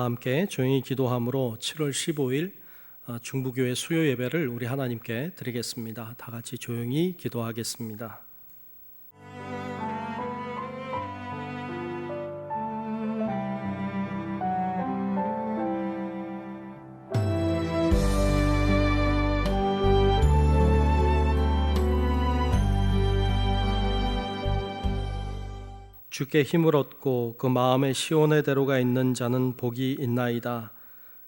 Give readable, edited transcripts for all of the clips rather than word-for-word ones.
함께 조용히 기도함으로 7월 15일 중부교회 수요 예배를 우리 하나님께 드리겠습니다. 다 같이 조용히 기도하겠습니다. 주께 힘을 얻고 그 마음에 시온의 대로가 있는 자는 복이 있나이다.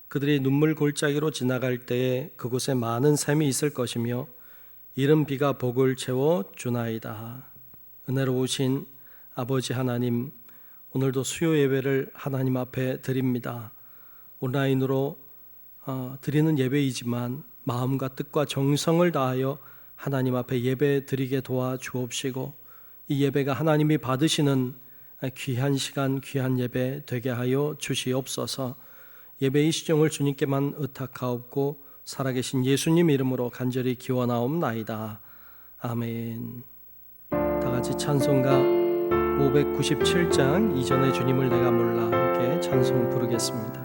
그들이 눈물 골짜기로 지나갈 때에 그곳에 많은 샘이 있을 것이며 이른 비가 복을 채워 주나이다. 은혜로우신 아버지 하나님, 오늘도 수요 예배를 하나님 앞에 드립니다. 온라인으로 드리는 예배이지만 마음과 뜻과 정성을 다하여 하나님 앞에 예배 드리게 도와주옵시고 이 예배가 하나님이 받으시는 귀한 시간, 귀한 예배 되게 하여 주시옵소서. 예배의 시종을 주님께만 의탁하옵고 살아계신 예수님 이름으로 간절히 기원하옵나이다. 아멘. 다 같이 찬송가 597장 이전에 주님을 내가 몰라 함께 찬송 부르겠습니다.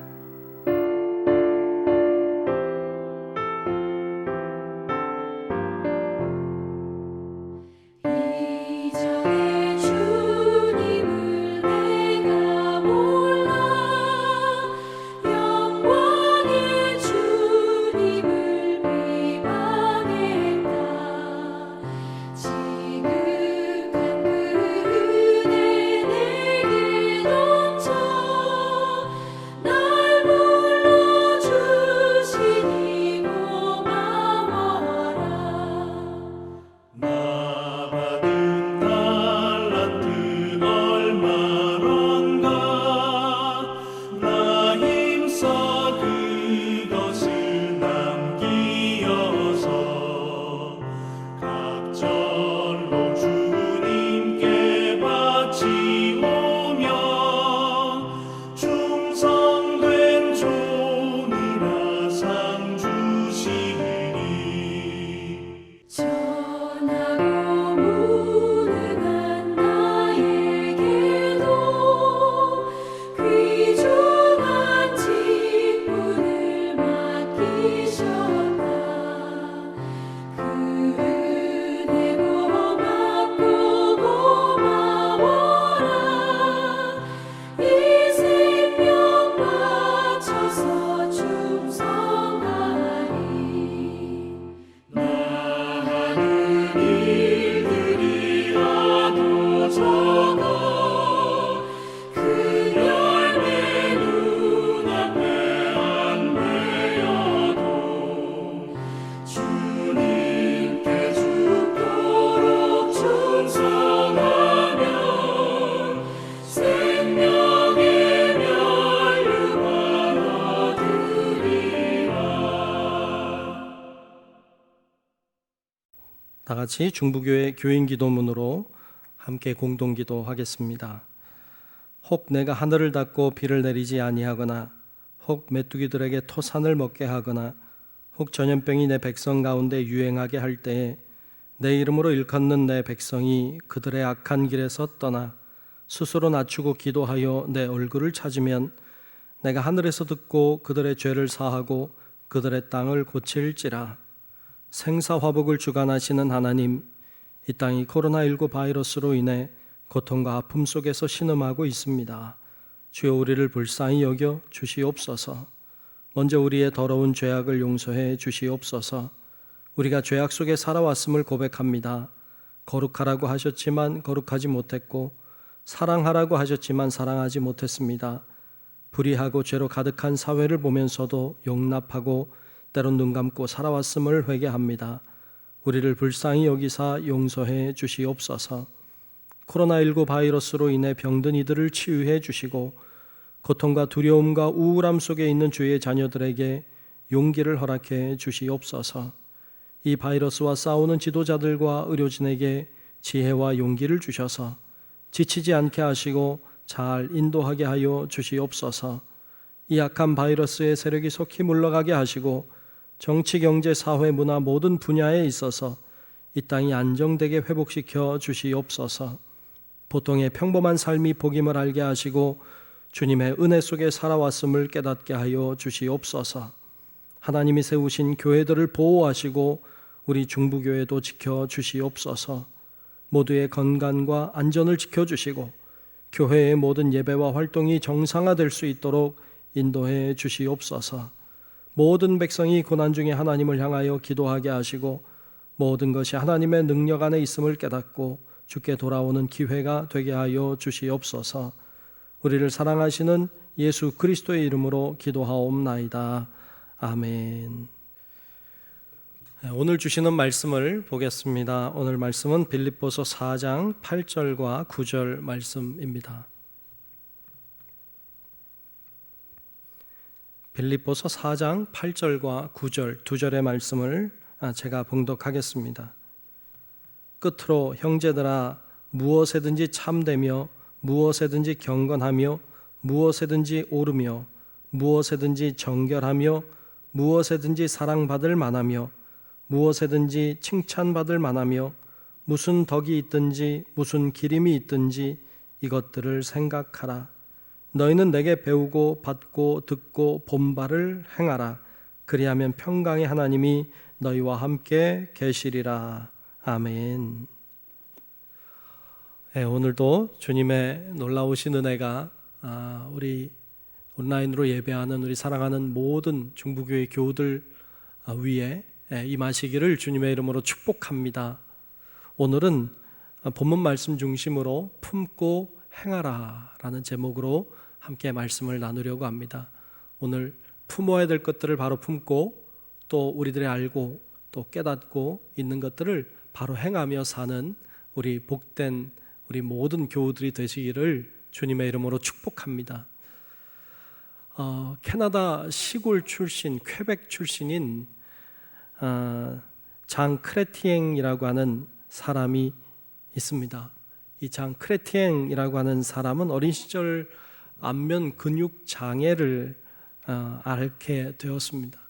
다 같이 중부교회 교인 기도문으로 함께 공동 기도하겠습니다. 혹 내가 하늘을 닫고 비를 내리지 아니하거나 혹 메뚜기들에게 토산을 먹게 하거나 혹 전염병이 내 백성 가운데 유행하게 할 때에 내 이름으로 일컫는 내 백성이 그들의 악한 길에서 떠나 스스로 낮추고 기도하여 내 얼굴을 찾으면 내가 하늘에서 듣고 그들의 죄를 사하고 그들의 땅을 고칠지라. 생사화복을 주관하시는 하나님, 이 땅이 코로나19 바이러스로 인해 고통과 아픔 속에서 신음하고 있습니다. 주여 우리를 불쌍히 여겨 주시옵소서. 먼저 우리의 더러운 죄악을 용서해 주시옵소서. 우리가 죄악 속에 살아왔음을 고백합니다. 거룩하라고 하셨지만 거룩하지 못했고 사랑하라고 하셨지만 사랑하지 못했습니다. 불의하고 죄로 가득한 사회를 보면서도 용납하고 때론 눈 감고 살아왔음을 회개합니다. 우리를 불쌍히 여기사 용서해 주시옵소서. 코로나19 바이러스로 인해 병든 이들을 치유해 주시고 고통과 두려움과 우울함 속에 있는 주의 자녀들에게 용기를 허락해 주시옵소서. 이 바이러스와 싸우는 지도자들과 의료진에게 지혜와 용기를 주셔서 지치지 않게 하시고 잘 인도하게 하여 주시옵소서. 이 악한 바이러스의 세력이 속히 물러가게 하시고 정치, 경제, 사회, 문화 모든 분야에 있어서 이 땅이 안정되게 회복시켜 주시옵소서. 보통의 평범한 삶이 복임을 알게 하시고 주님의 은혜 속에 살아왔음을 깨닫게 하여 주시옵소서. 하나님이 세우신 교회들을 보호하시고 우리 중부교회도 지켜주시옵소서. 모두의 건강과 안전을 지켜주시고 교회의 모든 예배와 활동이 정상화될 수 있도록 인도해 주시옵소서. 모든 백성이 고난 중에 하나님을 향하여 기도하게 하시고 모든 것이 하나님의 능력 안에 있음을 깨닫고 주께 돌아오는 기회가 되게 하여 주시옵소서. 우리를 사랑하시는 예수 그리스도의 이름으로 기도하옵나이다. 아멘. 오늘 주시는 말씀을 보겠습니다. 오늘 말씀은 빌립보서 4장 8절과 9절 말씀입니다. 빌립보서 4장 8절과 9절 두 절의 말씀을 제가 봉독하겠습니다. 끝으로 형제들아, 무엇에든지 참되며 무엇에든지 경건하며 무엇에든지 옳으며 무엇에든지 정결하며 무엇에든지 사랑받을 만하며 무엇에든지 칭찬받을 만하며 무슨 덕이 있든지 무슨 기림이 있든지 이것들을 생각하라. 너희는 내게 배우고 받고 듣고 본 바를 행하라. 그리하면 평강의 하나님이 너희와 함께 계시리라. 아멘. 오늘도 주님의 놀라우신 은혜가 우리 온라인으로 예배하는 우리 사랑하는 모든 중부교회 교우들 위에 임하시기를 주님의 이름으로 축복합니다. 오늘은 본문 말씀 중심으로 품고 행하라 라는 제목으로 함께 말씀을 나누려고 합니다. 오늘 품어야 될 것들을 바로 품고 또 우리들이 알고 또 깨닫고 있는 것들을 바로 행하며 사는 우리 복된 우리 모든 교우들이 되시기를 주님의 이름으로 축복합니다. 캐나다 시골 출신, 퀘벡 출신인 장 크레티eng이라고 하는 사람이 있습니다. 이 장 크레티eng이라고 하는 사람은 어린 시절 안면 근육 장애를 앓게 되었습니다.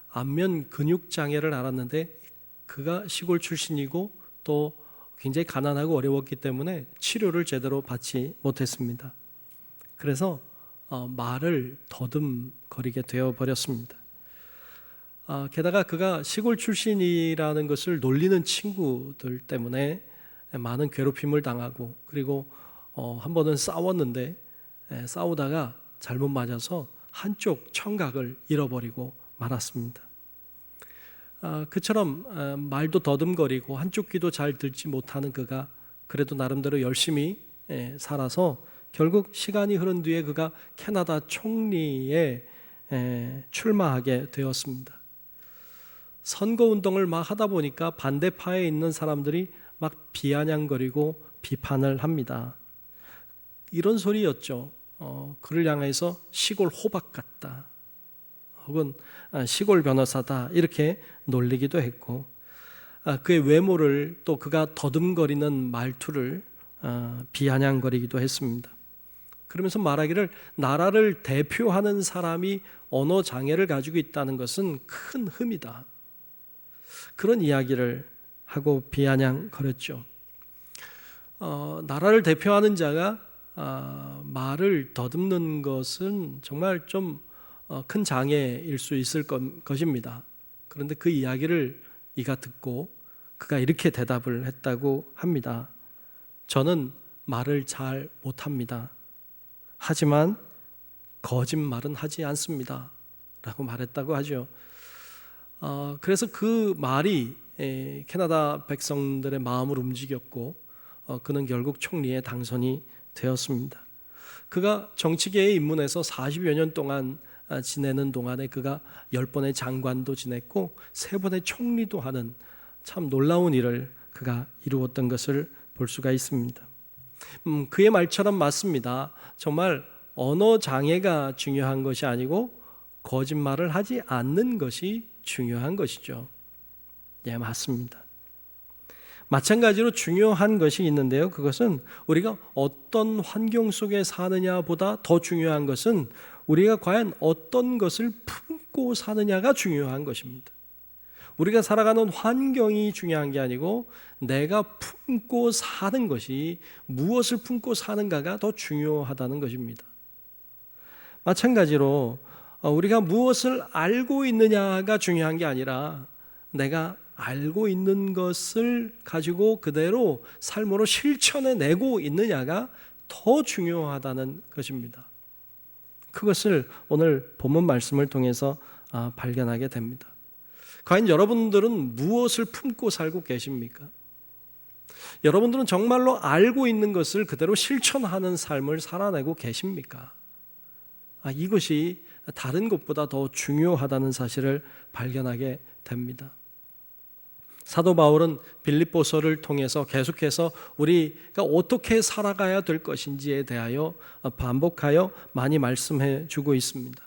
안면 근육 장애를 앓았는데 그가 시골 출신이고 또 굉장히 가난하고 어려웠기 때문에 치료를 제대로 받지 못했습니다. 그래서 말을 더듬거리게 되어버렸습니다. 게다가 그가 시골 출신이라는 것을 놀리는 친구들 때문에 많은 괴롭힘을 당하고 그리고 한 번은 싸웠는데 싸우다가 잘못 맞아서 한쪽 청각을 잃어버리고 말았습니다. 그처럼 말도 더듬거리고 한쪽 귀도 잘 듣지 못하는 그가 그래도 나름대로 열심히 살아서 결국 시간이 흐른 뒤에 그가 캐나다 총리에 출마하게 되었습니다. 선거운동을 막 하다 보니까 반대파에 있는 사람들이 막 비아냥거리고 비판을 합니다. 이런 소리였죠. 그를 향해서 시골 호박 같다 혹은 시골 변호사다 이렇게 놀리기도 했고 그의 외모를 또 그가 더듬거리는 말투를 비아냥거리기도 했습니다. 그러면서 말하기를 나라를 대표하는 사람이 언어 장애를 가지고 있다는 것은 큰 흠이다. 그런 이야기를 하고 비아냥거렸죠. 나라를 대표하는 자가 말을 더듬는 것은 정말 좀 큰 장애일 수 있을 것입니다. 그런데 그 이야기를 이가 듣고 그가 이렇게 대답을 했다고 합니다. 저는 말을 잘 못합니다. 하지만 거짓말은 하지 않습니다. 라고 말했다고 하죠. 그래서 그 말이 캐나다 백성들의 마음을 움직였고 그는 결국 총리에 당선이 되었습니다. 그가 정치계에 입문해서 40여 년 동안 지내는 동안에 그가 10번의 장관도 지냈고 3번의 총리도 하는 참 놀라운 일을 그가 이루었던 것을 볼 수가 있습니다. 그의 말처럼 맞습니다. 정말 언어 장애가 중요한 것이 아니고 거짓말을 하지 않는 것이 중요한 것이죠. 예, 맞습니다. 마찬가지로 중요한 것이 있는데요. 그것은 우리가 어떤 환경 속에 사느냐보다 더 중요한 것은 우리가 과연 어떤 것을 품고 사느냐가 중요한 것입니다. 우리가 살아가는 환경이 중요한 게 아니고 내가 품고 사는 것이 무엇을 품고 사는가가 더 중요하다는 것입니다. 마찬가지로 우리가 무엇을 알고 있느냐가 중요한 게 아니라 내가 알고 있는 것을 가지고 그대로 삶으로 실천해내고 있느냐가 더 중요하다는 것입니다. 그것을 오늘 본문 말씀을 통해서 발견하게 됩니다. 과연 여러분들은 무엇을 품고 살고 계십니까? 여러분들은 정말로 알고 있는 것을 그대로 실천하는 삶을 살아내고 계십니까? 이것이 다른 것보다 더 중요하다는 사실을 발견하게 됩니다. 사도 바울은 빌립보서를 통해서 계속해서 우리가 어떻게 살아가야 될 것인지에 대하여 반복하여 많이 말씀해 주고 있습니다.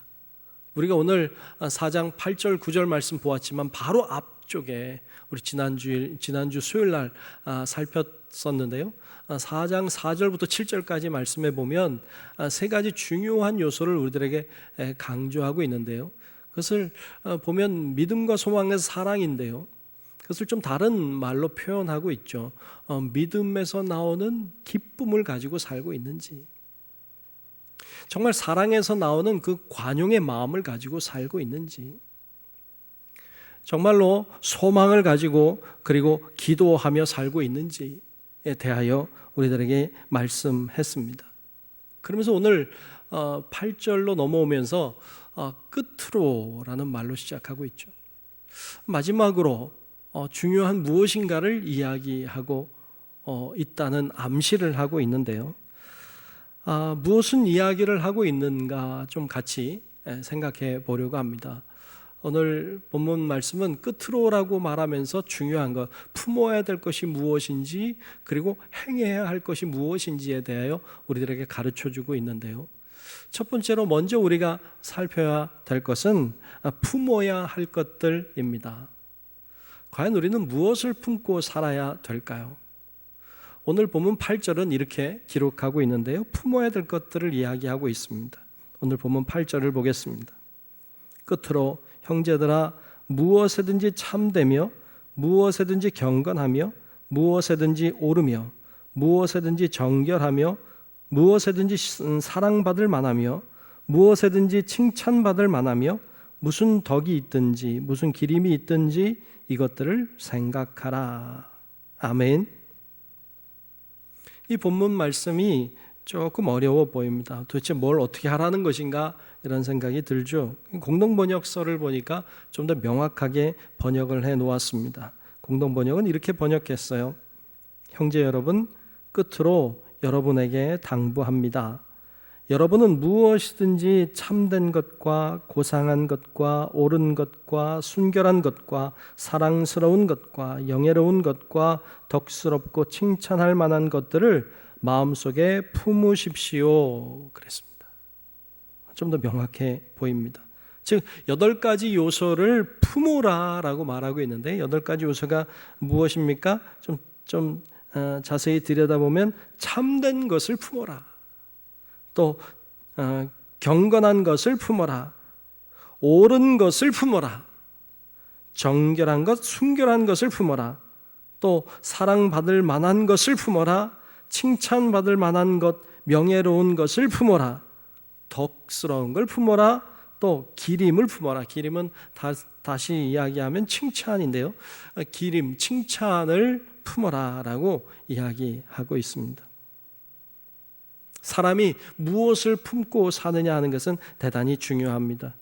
우리가 오늘 4장 8절 9절 말씀 보았지만 바로 앞쪽에 우리 지난주 수요일 날 살폈었는데요. 4장 4절부터 7절까지 말씀해 보면 세 가지 중요한 요소를 우리들에게 강조하고 있는데요. 그것을 보면 믿음과 소망의 사랑인데요. 그것을 좀 다른 말로 표현하고 있죠. 믿음에서 나오는 기쁨을 가지고 살고 있는지, 정말 사랑에서 나오는 그 관용의 마음을 가지고 살고 있는지, 정말로 소망을 가지고 그리고 기도하며 살고 있는지에 대하여 우리들에게 말씀했습니다. 그러면서 오늘 8절로 넘어오면서 끝으로라는 말로 시작하고 있죠. 마지막으로 중요한 무엇인가를 이야기하고 있다는 암시를 하고 있는데요. 무엇은 이야기를 하고 있는가 좀 같이 생각해 보려고 합니다. 오늘 본문 말씀은 끝으로라고 말하면서 중요한 것, 품어야 될 것이 무엇인지 그리고 행해야 할 것이 무엇인지에 대하여 우리들에게 가르쳐주고 있는데요. 첫 번째로 먼저 우리가 살펴야 될 것은 품어야 할 것들입니다. 과연 우리는 무엇을 품고 살아야 될까요? 오늘 본문 8절은 이렇게 기록하고 있는데요. 품어야 될 것들을 이야기하고 있습니다. 오늘 본문 8절을 보겠습니다. 끝으로 형제들아 무엇에든지 참되며 무엇에든지 경건하며 무엇에든지 옳으며 무엇에든지 정결하며 무엇에든지 사랑받을 만하며 무엇에든지 칭찬받을 만하며 무슨 덕이 있든지 무슨 기림이 있든지 이것들을 생각하라. 아멘. 이 본문 말씀이 조금 어려워 보입니다. 도대체 뭘 어떻게 하라는 것인가 이런 생각이 들죠. 공동번역서를 보니까 좀 더 명확하게 번역을 해 놓았습니다. 공동번역은 이렇게 번역했어요. 형제 여러분, 끝으로 여러분에게 당부합니다. 여러분은 무엇이든지 참된 것과 고상한 것과 옳은 것과 순결한 것과 사랑스러운 것과 영예로운 것과 덕스럽고 칭찬할 만한 것들을 마음속에 품으십시오. 그랬습니다. 좀 더 명확해 보입니다. 즉 8가지 요소를 품으라라고 말하고 있는데 8가지 요소가 무엇입니까? 좀 자세히 들여다보면 참된 것을 품어라. 또 경건한 것을 품어라. 옳은 것을 품어라. 정결한 것, 순결한 것을 품어라. 또 사랑받을 만한 것을 품어라. 칭찬받을 만한 것, 명예로운 것을 품어라. 덕스러운 걸 품어라. 또 기림을 품어라. 기림은 다시 이야기하면 칭찬인데요. 기림, 칭찬을 품어라 라고 이야기하고 있습니다. 사람이 무엇을 품고 사느냐 하는 것은 대단히 중요합니다.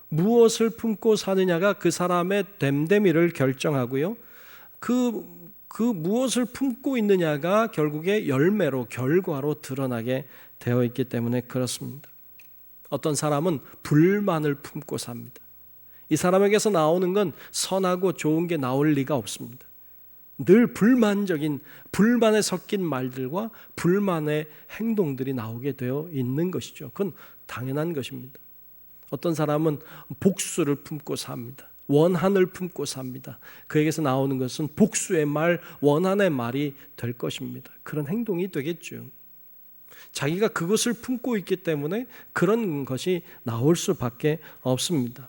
무엇을 품고 사느냐가 그 사람의 됨됨이를 결정하고요. 그 무엇을 품고 있느냐가 결국에 열매로, 결과로 드러나게 되어 있기 때문에 그렇습니다. 어떤 사람은 불만을 품고 삽니다. 이 사람에게서 나오는 건 선하고 좋은 게 나올 리가 없습니다. 늘 불만에 섞인 말들과 불만의 행동들이 나오게 되어 있는 것이죠. 그건 당연한 것입니다. 어떤 사람은 복수를 품고 삽니다. 원한을 품고 삽니다. 그에게서 나오는 것은 복수의 말, 원한의 말이 될 것입니다. 그런 행동이 되겠죠. 자기가 그것을 품고 있기 때문에 그런 것이 나올 수밖에 없습니다.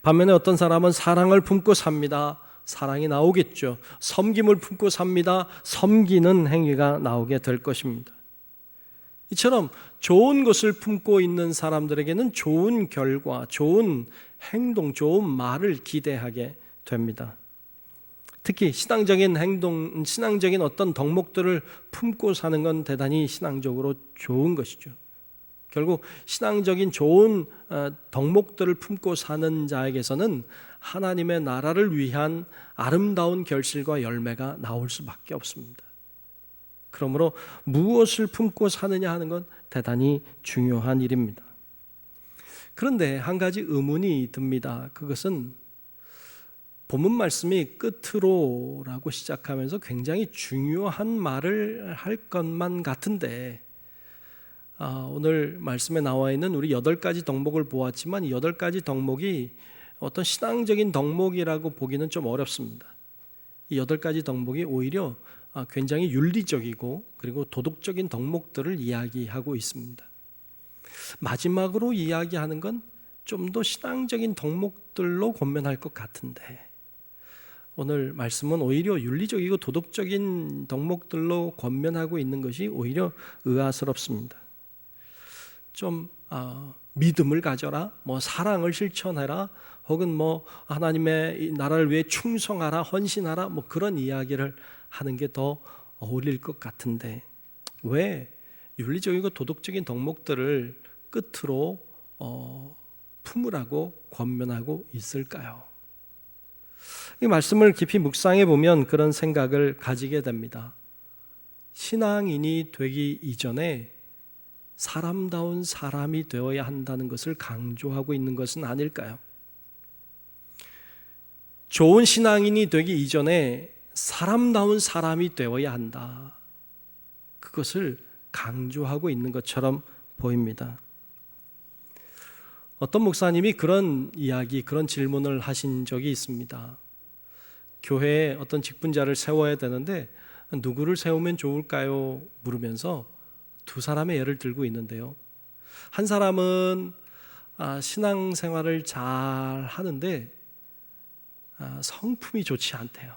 반면에 어떤 사람은 사랑을 품고 삽니다. 사랑이 나오겠죠. 섬김을 품고 삽니다. 섬기는 행위가 나오게 될 것입니다. 이처럼 좋은 것을 품고 있는 사람들에게는 좋은 결과, 좋은 행동, 좋은 말을 기대하게 됩니다. 특히 신앙적인 행동, 신앙적인 어떤 덕목들을 품고 사는 건 대단히 신앙적으로 좋은 것이죠. 결국 신앙적인 좋은 덕목들을 품고 사는 자에게서는 하나님의 나라를 위한 아름다운 결실과 열매가 나올 수밖에 없습니다. 그러므로 무엇을 품고 사느냐 하는 건 대단히 중요한 일입니다. 그런데 한 가지 의문이 듭니다. 그것은 본문 말씀이 끝으로라고 시작하면서 굉장히 중요한 말을 할 것만 같은데 오늘 말씀에 나와 있는 우리 8가지 덕목을 보았지만 이 8가지 덕목이 어떤 신앙적인 덕목이라고 보기는 좀 어렵습니다. 이 8가지 덕목이 오히려 굉장히 윤리적이고 그리고 도덕적인 덕목들을 이야기하고 있습니다. 마지막으로 이야기하는 건 좀 더 신앙적인 덕목들로 권면할 것 같은데 오늘 말씀은 오히려 윤리적이고 도덕적인 덕목들로 권면하고 있는 것이 오히려 의아스럽습니다. 좀 믿음을 가져라, 뭐 사랑을 실천해라, 혹은 뭐 하나님의 나라를 위해 충성하라, 헌신하라, 뭐 그런 이야기를 하는 게 더 어울릴 것 같은데 왜 윤리적이고 도덕적인 덕목들을 끝으로 품으라고 권면하고 있을까요? 이 말씀을 깊이 묵상해 보면 그런 생각을 가지게 됩니다. 신앙인이 되기 이전에 사람다운 사람이 되어야 한다는 것을 강조하고 있는 것은 아닐까요? 좋은 신앙인이 되기 이전에 사람다운 사람이 되어야 한다. 그것을 강조하고 있는 것처럼 보입니다. 어떤 목사님이 그런 이야기, 그런 질문을 하신 적이 있습니다. 교회에 어떤 직분자를 세워야 되는데 누구를 세우면 좋을까요? 물으면서 두 사람의 예를 들고 있는데요. 한 사람은 신앙생활을 잘 하는데 성품이 좋지 않대요.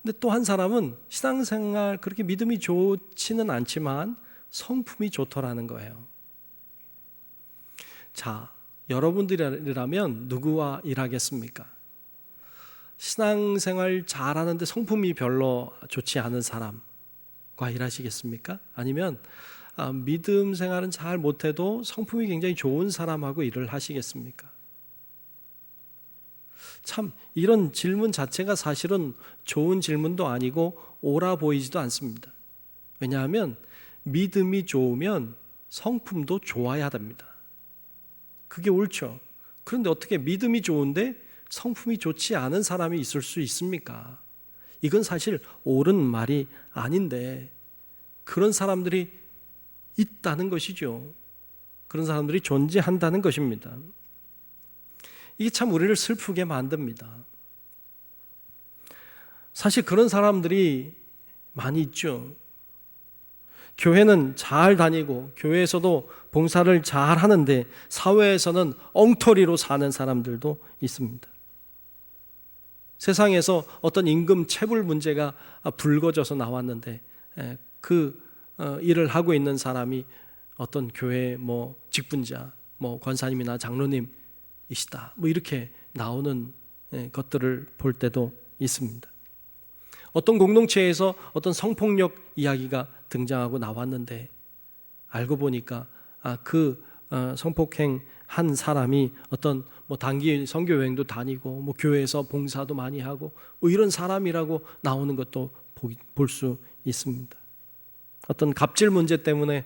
근데 또 한 사람은 신앙생활 그렇게 믿음이 좋지는 않지만 성품이 좋더라는 거예요. 자, 여러분들이라면 누구와 일하겠습니까? 신앙생활 잘하는데 성품이 별로 좋지 않은 사람과 일하시겠습니까? 아니면 믿음 생활은 잘 못해도 성품이 굉장히 좋은 사람하고 일을 하시겠습니까? 참 이런 질문 자체가 사실은 좋은 질문도 아니고 옳아 보이지도 않습니다. 왜냐하면 믿음이 좋으면 성품도 좋아야 됩니다. 그게 옳죠. 그런데 어떻게 믿음이 좋은데 성품이 좋지 않은 사람이 있을 수 있습니까? 이건 사실 옳은 말이 아닌데 그런 사람들이 있다는 것이죠. 그런 사람들이 존재한다는 것입니다. 이게 참 우리를 슬프게 만듭니다. 사실 그런 사람들이 많이 있죠. 교회는 잘 다니고 교회에서도 봉사를 잘 하는데 사회에서는 엉터리로 사는 사람들도 있습니다. 세상에서 어떤 임금 체불 문제가 불거져서 나왔는데 그 일을 하고 있는 사람이 어떤 교회 뭐 직분자, 뭐 권사님이나 장로님이시다. 뭐 이렇게 나오는 것들을 볼 때도 있습니다. 어떤 공동체에서 어떤 성폭력 이야기가 등장하고 나왔는데 알고 보니까 그 성폭행 한 사람이 어떤 뭐 단기 선교 여행도 다니고 뭐 교회에서 봉사도 많이 하고 뭐 이런 사람이라고 나오는 것도 볼 수 있습니다. 어떤 갑질 문제 때문에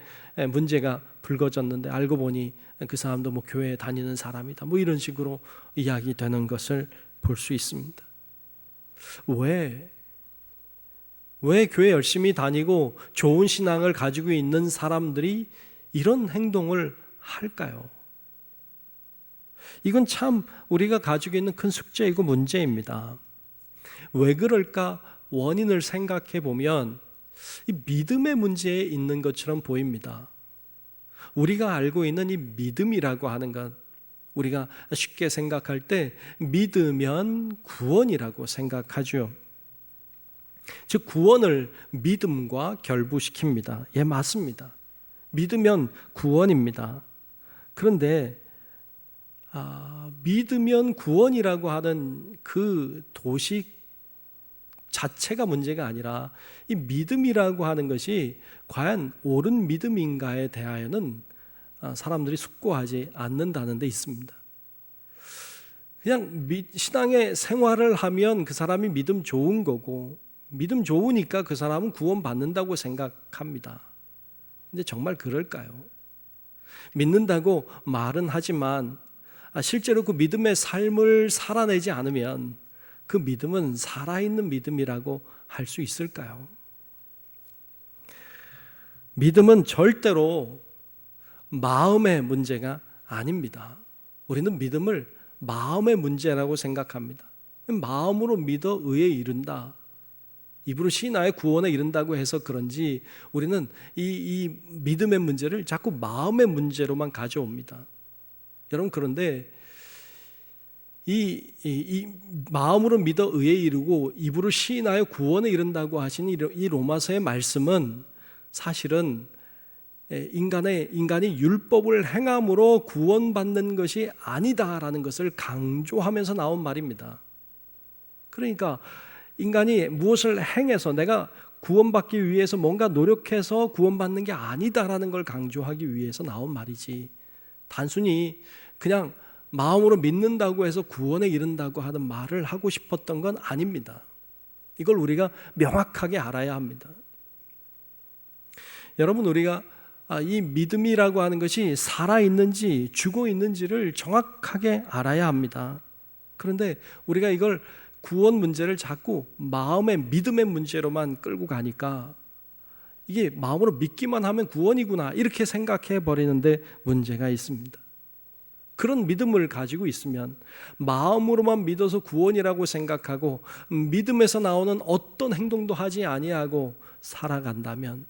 문제가 불거졌는데 알고 보니 그 사람도 뭐 교회에 다니는 사람이다. 뭐 이런 식으로 이야기되는 것을 볼 수 있습니다. 왜 교회 열심히 다니고 좋은 신앙을 가지고 있는 사람들이 이런 행동을 할까요? 이건 참 우리가 가지고 있는 큰 숙제이고 문제입니다. 왜 그럴까 원인을 생각해 보면 이 믿음의 문제에 있는 것처럼 보입니다. 우리가 알고 있는 이 믿음이라고 하는 것, 우리가 쉽게 생각할 때 믿으면 구원이라고 생각하죠. 즉 구원을 믿음과 결부시킵니다. 예, 맞습니다. 믿으면 구원입니다. 그런데 믿으면 구원이라고 하는 그 도식 자체가 문제가 아니라 이 믿음이라고 하는 것이 과연 옳은 믿음인가에 대하여는 사람들이 숙고하지 않는다는 데 있습니다. 그냥 신앙의 생활을 하면 그 사람이 믿음 좋은 거고 믿음 좋으니까 그 사람은 구원받는다고 생각합니다. 근데 정말 그럴까요? 믿는다고 말은 하지만 실제로 그 믿음의 삶을 살아내지 않으면 그 믿음은 살아있는 믿음이라고 할 수 있을까요? 믿음은 절대로 마음의 문제가 아닙니다. 우리는 믿음을 마음의 문제라고 생각합니다. 마음으로 믿어 의에 이른다, 입으로 신하의 구원에 이른다고 해서 그런지 우리는 이 믿음의 문제를 자꾸 마음의 문제로만 가져옵니다. 여러분, 그런데 이 마음으로 믿어 의에 이르고 입으로 시인하여 구원에 이른다고 하신 이 로마서의 말씀은 사실은 인간이 율법을 행함으로 구원받는 것이 아니다라는 것을 강조하면서 나온 말입니다. 그러니까 인간이 무엇을 행해서 내가 구원받기 위해서 뭔가 노력해서 구원받는 게 아니다라는 걸 강조하기 위해서 나온 말이지, 단순히 그냥 마음으로 믿는다고 해서 구원에 이른다고 하는 말을 하고 싶었던 건 아닙니다. 이걸 우리가 명확하게 알아야 합니다. 여러분, 우리가 이 믿음이라고 하는 것이 살아있는지 죽어 있는지를 정확하게 알아야 합니다. 그런데 우리가 이걸 구원 문제를 자꾸 마음의 믿음의 문제로만 끌고 가니까 이게 마음으로 믿기만 하면 구원이구나 이렇게 생각해 버리는데 문제가 있습니다. 그런 믿음을 가지고 있으면, 마음으로만 믿어서 구원이라고 생각하고 믿음에서 나오는 어떤 행동도 하지 아니하고 살아간다면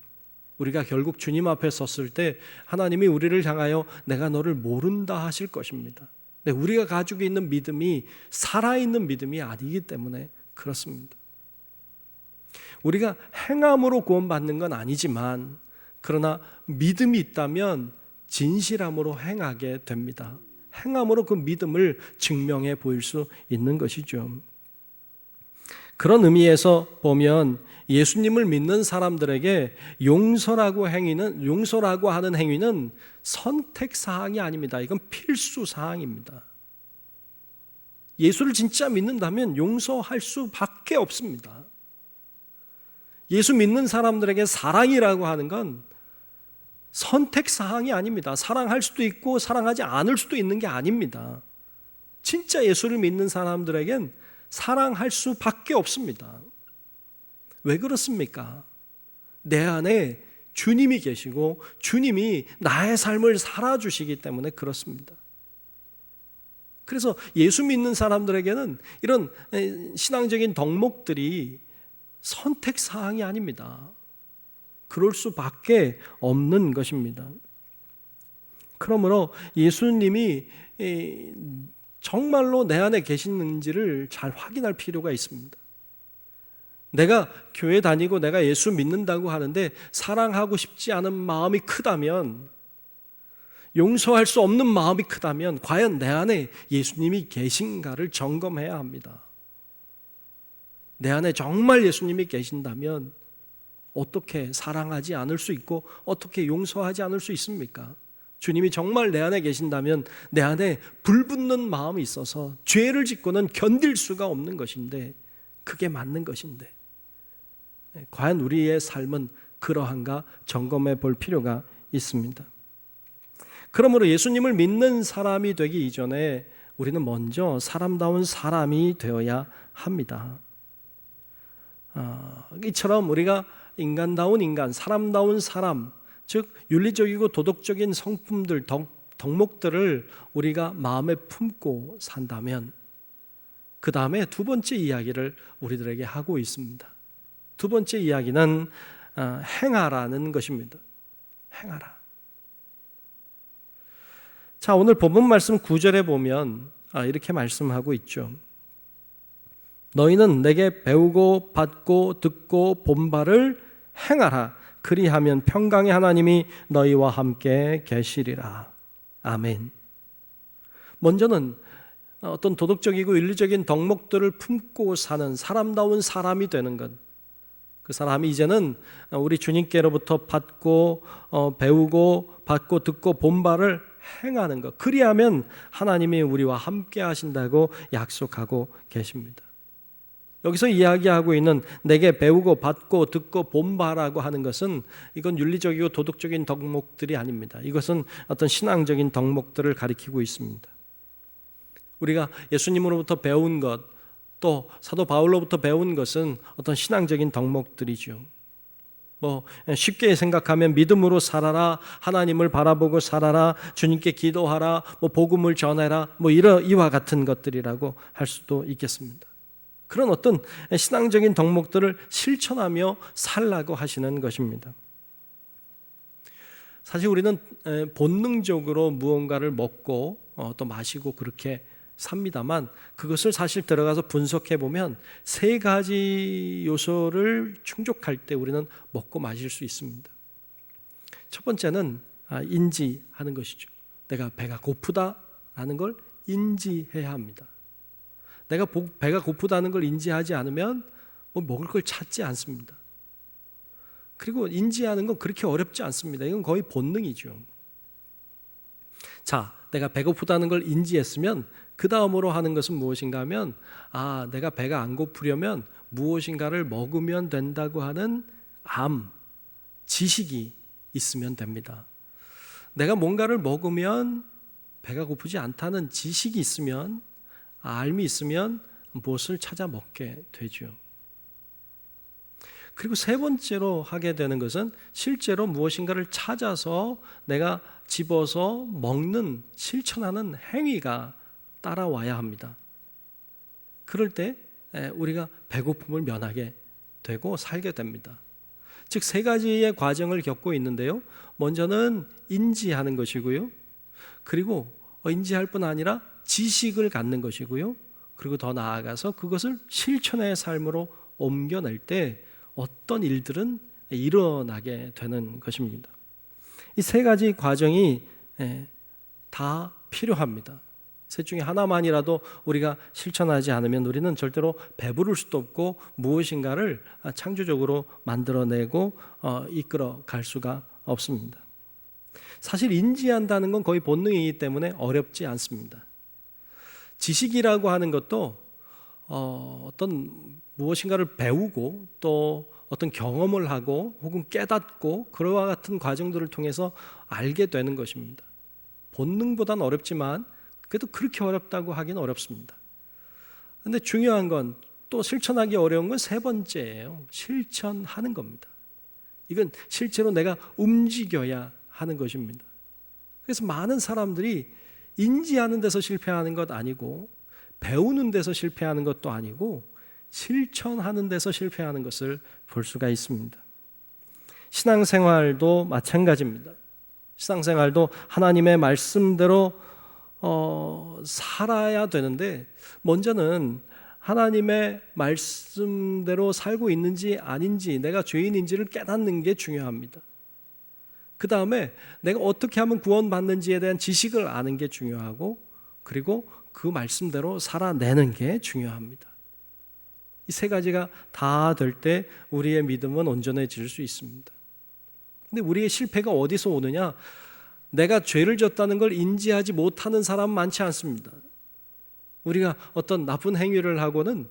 우리가 결국 주님 앞에 섰을 때 하나님이 우리를 향하여 내가 너를 모른다 하실 것입니다. 우리가 가지고 있는 믿음이 살아있는 믿음이 아니기 때문에 그렇습니다. 우리가 행함으로 구원받는 건 아니지만, 그러나 믿음이 있다면 진실함으로 행하게 됩니다. 행함으로 그 믿음을 증명해 보일 수 있는 것이죠. 그런 의미에서 보면 예수님을 믿는 사람들에게 용서라고 하는 행위는 선택 사항이 아닙니다. 이건 필수 사항입니다. 예수를 진짜 믿는다면 용서할 수밖에 없습니다. 예수 믿는 사람들에게 사랑이라고 하는 건 선택 사항이 아닙니다. 사랑할 수도 있고 사랑하지 않을 수도 있는 게 아닙니다. 진짜 예수를 믿는 사람들에겐 사랑할 수밖에 없습니다. 왜 그렇습니까? 내 안에 주님이 계시고 주님이 나의 삶을 살아주시기 때문에 그렇습니다. 그래서 예수 믿는 사람들에게는 이런 신앙적인 덕목들이 선택 사항이 아닙니다. 그럴 수밖에 없는 것입니다. 그러므로 예수님이 정말로 내 안에 계시는지를 잘 확인할 필요가 있습니다. 내가 교회 다니고 내가 예수 믿는다고 하는데 사랑하고 싶지 않은 마음이 크다면, 용서할 수 없는 마음이 크다면 과연 내 안에 예수님이 계신가를 점검해야 합니다. 내 안에 정말 예수님이 계신다면 어떻게 사랑하지 않을 수 있고 어떻게 용서하지 않을 수 있습니까? 주님이 정말 내 안에 계신다면 내 안에 불붙는 마음이 있어서 죄를 짓고는 견딜 수가 없는 것인데, 그게 맞는 것인데 과연 우리의 삶은 그러한가 점검해 볼 필요가 있습니다. 그러므로 예수님을 믿는 사람이 되기 이전에 우리는 먼저 사람다운 사람이 되어야 합니다. 이처럼 우리가 인간다운 인간, 사람다운 사람, 즉 윤리적이고 도덕적인 성품들, 덕목들을 우리가 마음에 품고 산다면, 그 다음에 두 번째 이야기를 우리들에게 하고 있습니다. 두 번째 이야기는 행하라는 것입니다. 행하라. 자, 오늘 본문 말씀 9절에 보면 이렇게 말씀하고 있죠. 너희는 내게 배우고 받고 듣고 본 바를 행하라. 그리하면 평강의 하나님이 너희와 함께 계시리라. 아멘. 먼저는 어떤 도덕적이고 윤리적인 덕목들을 품고 사는 사람다운 사람이 되는 것. 그 사람이 이제는 우리 주님께로부터 받고 배우고 받고 듣고 본 바를 행하는 것. 그리하면 하나님이 우리와 함께 하신다고 약속하고 계십니다. 여기서 이야기하고 있는 내게 배우고 받고 듣고 본 바라고 하는 것은 이건 윤리적이고 도덕적인 덕목들이 아닙니다. 이것은 어떤 신앙적인 덕목들을 가리키고 있습니다. 우리가 예수님으로부터 배운 것, 또 사도 바울로부터 배운 것은 어떤 신앙적인 덕목들이죠. 쉽게 생각하면 믿음으로 살아라, 하나님을 바라보고 살아라, 주님께 기도하라, 복음을 전해라, 이와 같은 것들이라고 할 수도 있겠습니다. 그런 어떤 신앙적인 덕목들을 실천하며 살라고 하시는 것입니다. 사실 우리는 본능적으로 무언가를 먹고 또 마시고 그렇게 삽니다만, 그것을 사실 들어가서 분석해 보면 세 가지 요소를 충족할 때 우리는 먹고 마실 수 있습니다. 첫 번째는 인지하는 것이죠. 내가 배가 고프다라는 걸 인지해야 합니다. 내가 배가 고프다는 걸 인지하지 않으면 먹을 걸 찾지 않습니다. 그리고 인지하는 건 그렇게 어렵지 않습니다. 이건 거의 본능이죠. 자, 내가 배고프다는 걸 인지했으면 그 다음으로 하는 것은 무엇인가 하면 내가 배가 안 고프려면 무엇인가를 먹으면 된다고 하는 지식이 있으면 됩니다. 내가 뭔가를 먹으면 배가 고프지 않다는 지식이 있으면, 알미 있으면 무엇을 찾아 먹게 되죠. 그리고 세 번째로 하게 되는 것은 실제로 무엇인가를 찾아서 내가 집어서 먹는, 실천하는 행위가 따라와야 합니다. 그럴 때 우리가 배고픔을 면하게 되고 살게 됩니다. 즉 세 가지의 과정을 겪고 있는데요. 먼저는 인지하는 것이고요. 그리고 인지할 뿐 아니라 지식을 갖는 것이고요. 그리고 더 나아가서 그것을 실천의 삶으로 옮겨낼 때 어떤 일들은 일어나게 되는 것입니다. 이 세 가지 과정이 다 필요합니다. 셋 중에 하나만이라도 우리가 실천하지 않으면 우리는 절대로 배부를 수도 없고 무엇인가를 창조적으로 만들어내고 이끌어 갈 수가 없습니다. 사실 인지한다는 건 거의 본능이기 때문에 어렵지 않습니다. 지식이라고 하는 것도 어떤 무엇인가를 배우고 또 어떤 경험을 하고 혹은 깨닫고 그와 같은 과정들을 통해서 알게 되는 것입니다. 본능보다는 어렵지만 그래도 그렇게 어렵다고 하기는 어렵습니다. 그런데 중요한 건, 또 실천하기 어려운 건 세 번째예요. 실천하는 겁니다. 이건 실제로 내가 움직여야 하는 것입니다. 그래서 많은 사람들이 인지하는 데서 실패하는 것 아니고 배우는 데서 실패하는 것도 아니고 실천하는 데서 실패하는 것을 볼 수가 있습니다. 신앙생활도 마찬가지입니다. 신앙생활도 하나님의 말씀대로 살아야 되는데, 먼저는 하나님의 말씀대로 살고 있는지 아닌지, 내가 죄인인지를 깨닫는 게 중요합니다. 그 다음에 내가 어떻게 하면 구원받는지에 대한 지식을 아는 게 중요하고, 그리고 그 말씀대로 살아내는 게 중요합니다. 이 세 가지가 다 될 때 우리의 믿음은 온전해질 수 있습니다. 근데 우리의 실패가 어디서 오느냐? 내가 죄를 졌다는 걸 인지하지 못하는 사람 많지 않습니다. 우리가 어떤 나쁜 행위를 하고는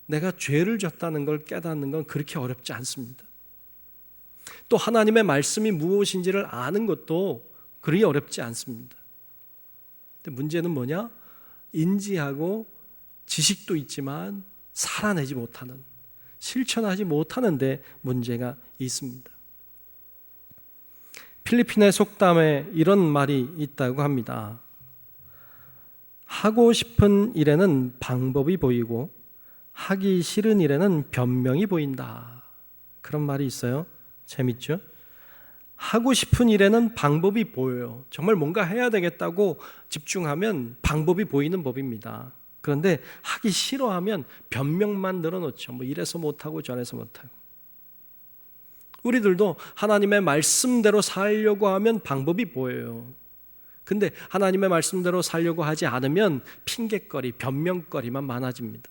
내가 죄를 졌다는 걸 깨닫는 건 그렇게 어렵지 않습니다. 또 하나님의 말씀이 무엇인지를 아는 것도 그리 어렵지 않습니다. 근데 문제는 뭐냐? 인지하고 지식도 있지만 살아내지 못하는, 실천하지 못하는 데 문제가 있습니다. 필리핀의 속담에 이런 말이 있다고 합니다. 하고 싶은 일에는 방법이 보이고 하기 싫은 일에는 변명이 보인다. 그런 말이 있어요. 재밌죠? 하고 싶은 일에는 방법이 보여요. 정말 뭔가 해야 되겠다고 집중하면 방법이 보이는 법입니다. 그런데 하기 싫어하면 변명만 늘어놓죠. 뭐 이래서 못하고 저래서 못하고. 우리들도 하나님의 말씀대로 살려고 하면 방법이 보여요. 근데 하나님의 말씀대로 살려고 하지 않으면 핑계거리, 변명거리만 많아집니다.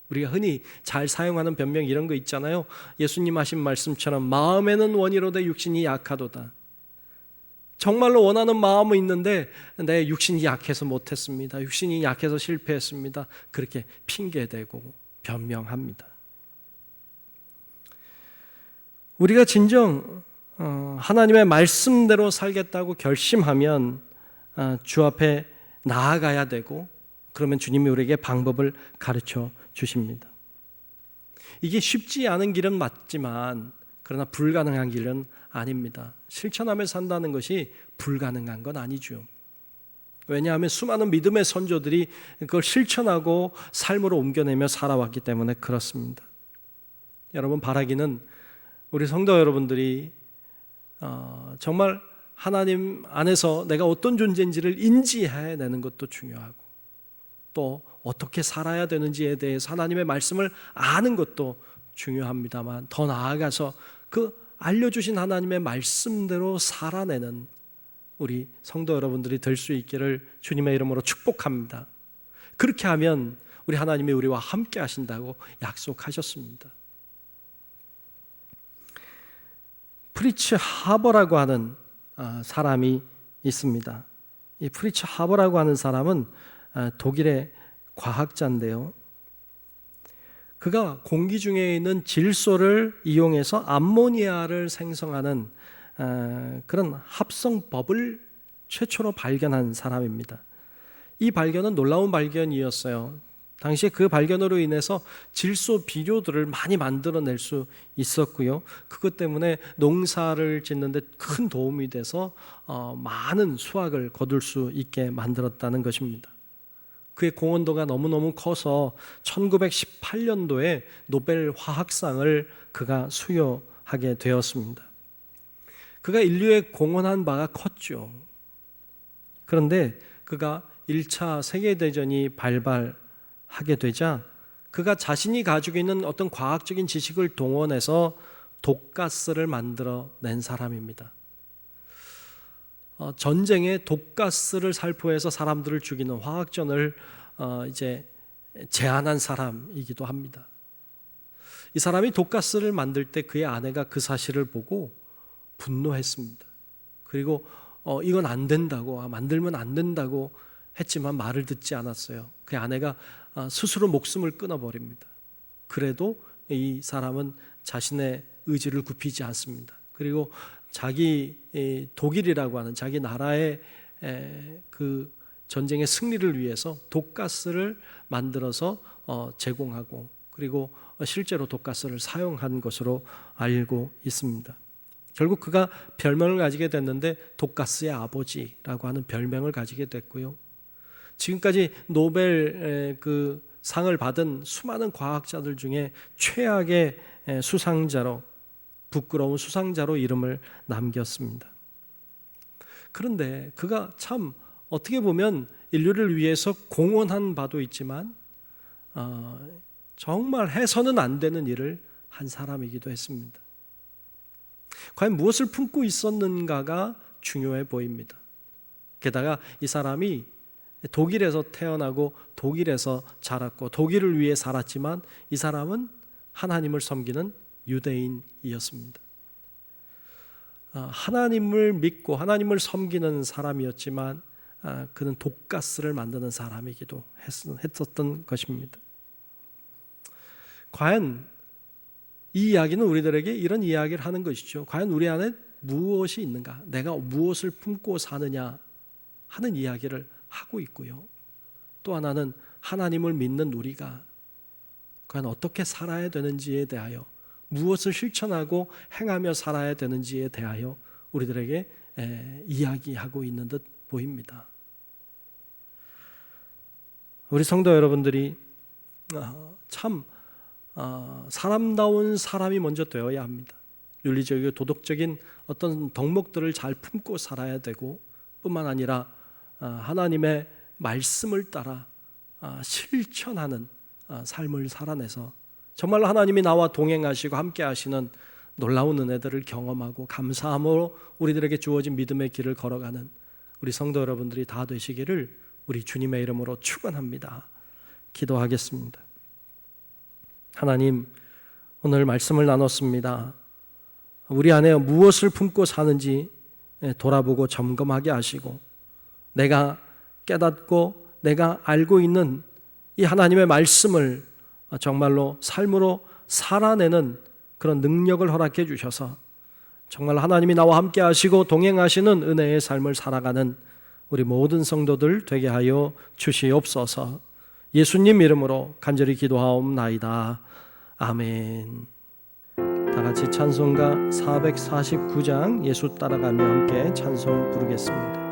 우리가 흔히 잘 사용하는 변명 이런 거 있잖아요. 예수님 하신 말씀처럼 마음에는 원이로되 육신이 약하도다. 정말로 원하는 마음은 있는데 내 육신이 약해서 못했습니다. 육신이 약해서 실패했습니다. 그렇게 핑계대고 변명합니다. 우리가 진정 하나님의 말씀대로 살겠다고 결심하면 주 앞에 나아가야 되고, 그러면 주님이 우리에게 방법을 가르쳐 주십니다. 이게 쉽지 않은 길은 맞지만 그러나 불가능한 길은 아닙니다. 실천하며 산다는 것이 불가능한 건 아니죠. 왜냐하면 수많은 믿음의 선조들이 그걸 실천하고 삶으로 옮겨내며 살아왔기 때문에 그렇습니다. 여러분, 바라기는 우리 성도 여러분들이 정말 하나님 안에서 내가 어떤 존재인지를 인지해내는 것도 중요하고, 또 어떻게 살아야 되는지에 대해서 하나님의 말씀을 아는 것도 중요합니다만, 더 나아가서 그 알려주신 하나님의 말씀대로 살아내는 우리 성도 여러분들이 될 수 있기를 주님의 이름으로 축복합니다. 그렇게 하면 우리 하나님이 우리와 함께 하신다고 약속하셨습니다. 프리츠 하버라고 하는 사람이 있습니다. 이 프리츠 하버라고 하는 사람은 독일의 과학자인데요. 그가 공기 중에 있는 질소를 이용해서 암모니아를 생성하는 그런 합성법을 최초로 발견한 사람입니다. 이 발견은 놀라운 발견이었어요. 당시에 그 발견으로 인해서 질소 비료들을 많이 만들어낼 수 있었고요. 그것 때문에 농사를 짓는 데 큰 도움이 돼서 많은 수확을 거둘 수 있게 만들었다는 것입니다. 그의 공헌도가 너무너무 커서 1918년도에 노벨 화학상을 그가 수여하게 되었습니다. 그가 인류에 공헌한 바가 컸죠. 그런데 그가 1차 세계대전이 발발하게 되자 그가 자신이 가지고 있는 어떤 과학적인 지식을 동원해서 독가스를 만들어낸 사람입니다. 전쟁에 독가스를 살포해서 사람들을 죽이는 화학전을 이제 제안한 사람이기도 합니다. 이 사람이 독가스를 만들 때 그의 아내가 그 사실을 보고 분노했습니다. 그리고 이건 안 된다고, 만들면 안 된다고 했지만 말을 듣지 않았어요. 그의 아내가 스스로 목숨을 끊어버립니다. 그래도 이 사람은 자신의 의지를 굽히지 않습니다. 그리고 자기 독일이라고 하는 자기 나라의 그 전쟁의 승리를 위해서 독가스를 만들어서 제공하고, 그리고 실제로 독가스를 사용한 것으로 알고 있습니다. 결국 그가 별명을 가지게 됐는데 독가스의 아버지라고 하는 별명을 가지게 됐고요. 지금까지 노벨 그 상을 받은 수많은 과학자들 중에 최악의 수상자로, 부끄러운 수상자로 이름을 남겼습니다. 그런데 그가 참 어떻게 보면 인류를 위해서 공헌한 바도 있지만 정말 해서는 안 되는 일을 한 사람이기도 했습니다. 과연 무엇을 품고 있었는가가 중요해 보입니다. 게다가 이 사람이 독일에서 태어나고 독일에서 자랐고 독일을 위해 살았지만 이 사람은 하나님을 섬기는 유대인이었습니다. 하나님을 믿고 하나님을 섬기는 사람이었지만 그는 독가스를 만드는 사람이기도 했었던 것입니다. 과연 이 이야기는 우리들에게 이런 이야기를 하는 것이죠. 과연 우리 안에 무엇이 있는가? 내가 무엇을 품고 사느냐 하는 이야기를 하고 있고요. 또 하나는 하나님을 믿는 우리가 과연 어떻게 살아야 되는지에 대하여, 무엇을 실천하고 행하며 살아야 되는지에 대하여 우리들에게 이야기하고 있는 듯 보입니다. 우리 성도 여러분들이 참 사람다운 사람이 먼저 되어야 합니다. 윤리적이고 도덕적인 어떤 덕목들을 잘 품고 살아야 되고, 뿐만 아니라 하나님의 말씀을 따라 실천하는 삶을 살아내서 정말로 하나님이 나와 동행하시고 함께 하시는 놀라운 은혜들을 경험하고 감사함으로 우리들에게 주어진 믿음의 길을 걸어가는 우리 성도 여러분들이 다 되시기를 우리 주님의 이름으로 축원합니다. 기도하겠습니다. 하나님, 오늘 말씀을 나눴습니다. 우리 안에 무엇을 품고 사는지 돌아보고 점검하게 하시고, 내가 깨닫고 내가 알고 있는 이 하나님의 말씀을 정말로 삶으로 살아내는 그런 능력을 허락해 주셔서 정말 하나님이 나와 함께 하시고 동행하시는 은혜의 삶을 살아가는 우리 모든 성도들 되게 하여 주시옵소서. 예수님 이름으로 간절히 기도하옵나이다. 아멘. 다 같이 찬송가 449장 예수 따라가며 함께 찬송 부르겠습니다.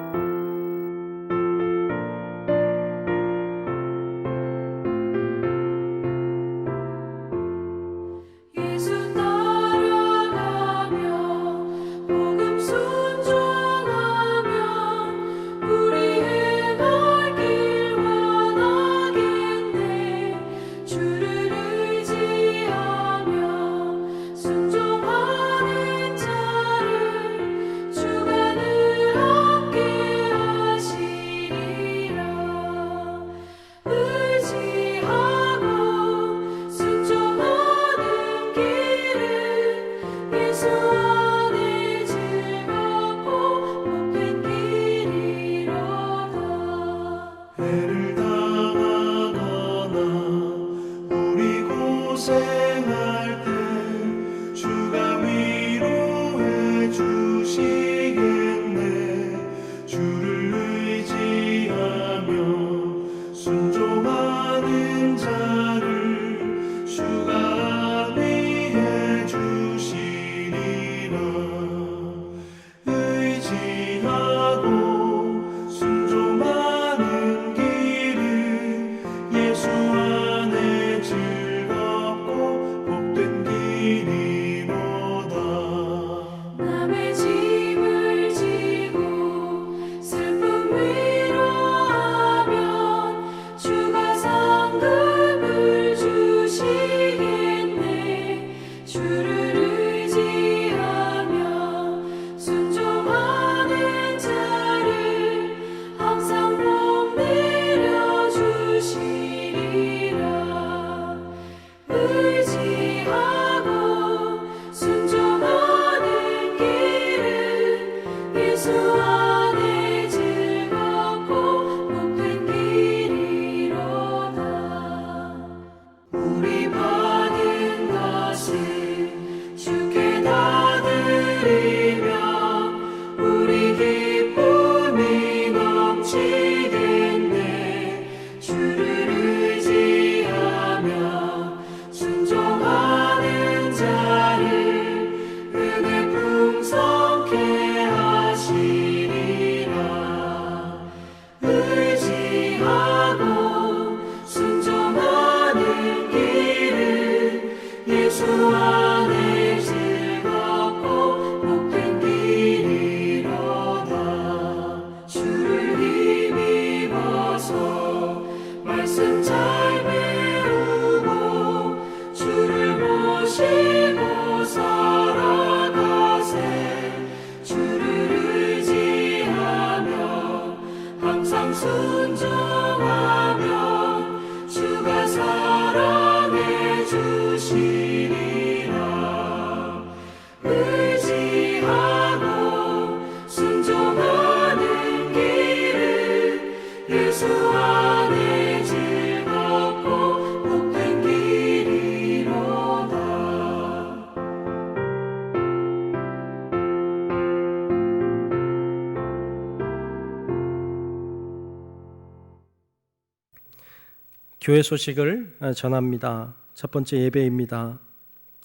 교회 소식을 전합니다. 첫 번째 예배입니다.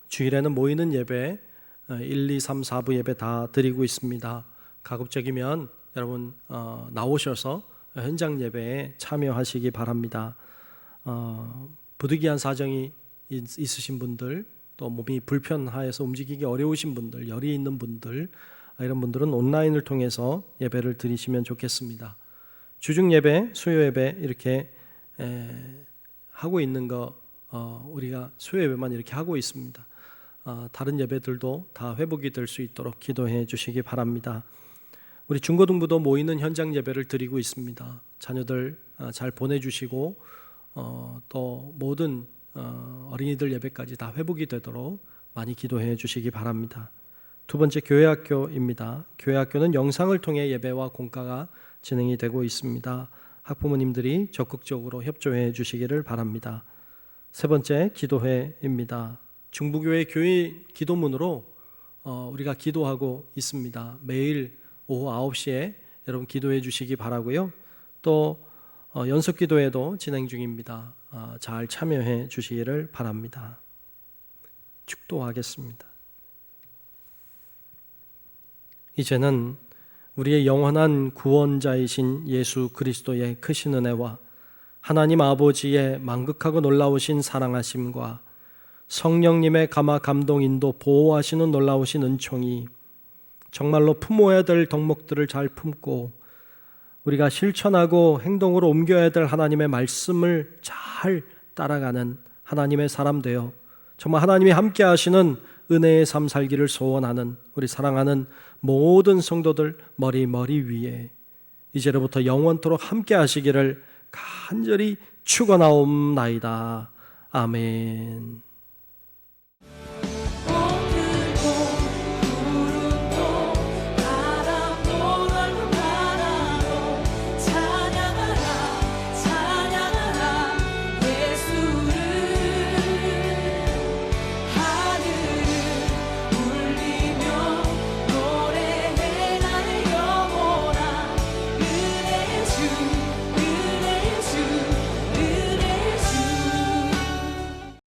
주일에는 모이는 예배 1, 2, 3, 4부 예배 다 드리고 있습니다. 가급적이면 여러분 나오셔서 현장 예배에 참여하시기 바랍니다. 부득이한 사정이 있으신 분들, 또 몸이 불편하여서 움직이기 어려우신 분들, 열이 있는 분들, 이런 분들은 온라인을 통해서 예배를 드리시면 좋겠습니다. 주중 예배, 수요 예배 이렇게 하고 있는 거 우리가 수요 예배만 이렇게 하고 있습니다. 다른 예배들도 다 회복이 될 수 있도록 기도해 주시기 바랍니다. 우리 중고등부도 모이는 현장 예배를 드리고 있습니다. 자녀들 잘 보내주시고 또 모든 어린이들 예배까지 다 회복이 되도록 많이 기도해 주시기 바랍니다. 두 번째, 교회학교입니다. 교회학교는 영상을 통해 예배와 공과가 진행이 되고 있습니다. 학부모님들이 적극적으로 협조해 주시기를 바랍니다. 세 번째, 기도회입니다. 중부교회 교회 기도문으로 우리가 기도하고 있습니다. 매일 오후 9시에 여러분 기도해 주시기 바라고요. 또 연속 기도회도 진행 중입니다. 잘 참여해 주시기를 바랍니다. 축도하겠습니다. 이제는 우리의 영원한 구원자이신 예수 그리스도의 크신 은혜와 하나님 아버지의 만극하고 놀라우신 사랑하심과 성령님의 감화 감동 인도 보호하시는 놀라우신 은총이 정말로 품어야 될 덕목들을 잘 품고 우리가 실천하고 행동으로 옮겨야 될 하나님의 말씀을 잘 따라가는 하나님의 사람 되어 정말 하나님이 함께 하시는 은혜의 삶 살기를 소원하는 우리 사랑하는 모든 성도들 머리 위에 이제로부터 영원토록 함께 하시기를 간절히 축원하옵나이다. 아멘.